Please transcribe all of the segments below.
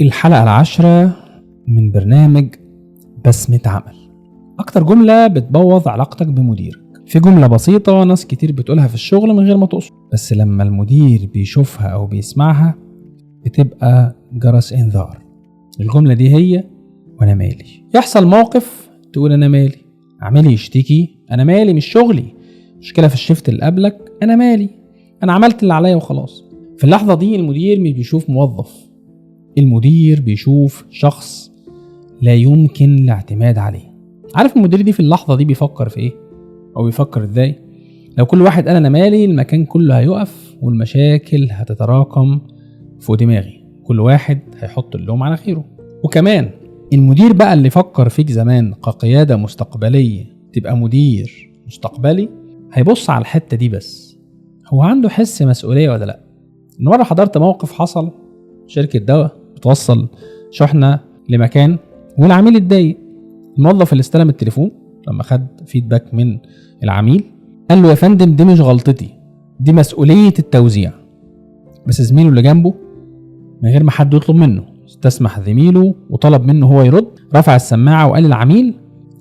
الحلقة 10 من برنامج بسمة عمل. أكتر جملة بتبوظ علاقتك بمديرك. في جملة بسيطة ناس كتير بتقولها في الشغل من غير ما تقصد، بس لما المدير بيشوفها أو بيسمعها بتبقى جرس إنذار. الجملة دي هي وأنا مالي. يحصل موقف تقول أنا مالي، عملي يشتكي أنا مالي، مش شغلي، مشكلة في الشفت اللي قبلك أنا مالي، أنا عملت اللي عليا وخلاص. في اللحظة دي المدير مش بيشوف موظف، المدير بيشوف شخص لا يمكن الاعتماد عليه. عارف المدير دي في اللحظة دي بيفكر في ايه او بيفكر ازاي؟ لو كل واحد قال انا مالي المكان كله هيقف والمشاكل هتتراكم فوق دماغي، كل واحد هيحط اللوم على غيره. وكمان المدير بقى اللي فكر فيك زمان كقيادة مستقبلية تبقى مدير مستقبلي هيبص على الحتة دي بس، هو عنده حس مسؤولية ولا لا؟ مرة حضرت موقف حصل، شركة دواء بتوصل شحنة لمكان والعميل اتضايق. الموظف اللي استلم التليفون لما خد فيدباك من العميل قال له يا فندم دي مش غلطتي، دي مسؤولية التوزيع. بس زميله اللي جنبه من غير ما حد يطلب منه استسمح زميله وطلب منه هو يرد، رفع السماعة وقال للعميل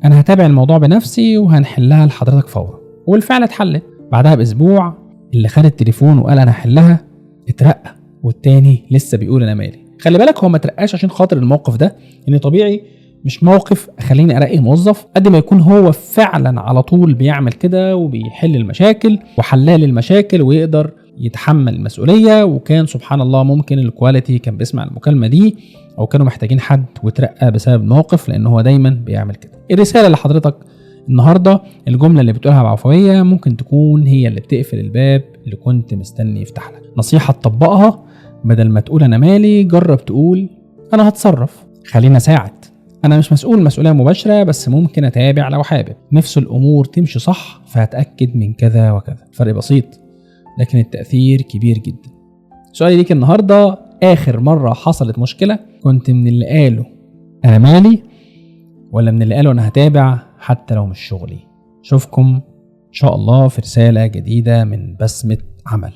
انا هتابع الموضوع بنفسي وهنحلها لحضرتك فورا. والفعل اتحلت. بعدها باسبوع اللي خد التليفون وقال انا هحلها اترقى، والتاني لسه بيقول انا مالي. خلي بالك هو ما ترقاش عشان خاطر الموقف ده، يعني طبيعي مش موقف خليني ارقي موظف، قد ما يكون هو فعلا على طول بيعمل كده وبيحل المشاكل وحلال المشاكل ويقدر يتحمل المسؤولية. وكان سبحان الله ممكن الكواليتي كان بيسمع المكالمة دي او كانوا محتاجين حد وترقى بسبب الموقف لان هو دايما بيعمل كده. الرسالة لحضرتك النهاردة، الجملة اللي بتقولها بعفوية ممكن تكون هي اللي بتقفل الباب اللي كنت مستني يفتح لك. نصيحة تطبقها، بدل ما تقول انا مالي جرب تقول انا هتصرف، خلينا اساعد، انا مش مسؤول مسؤولية مباشرة بس ممكن اتابع لو حابب، نفس الامور تمشي صح فهتأكد من كذا وكذا. فرق بسيط لكن التأثير كبير جدا. سؤالي ليك النهاردة، اخر مرة حصلت مشكلة كنت من اللي قالوا انا مالي ولا من اللي قالوا انا هتابع حتى لو مش شغلي؟ اشوفكم ان شاء الله في رسالة جديدة من بسمة عمل.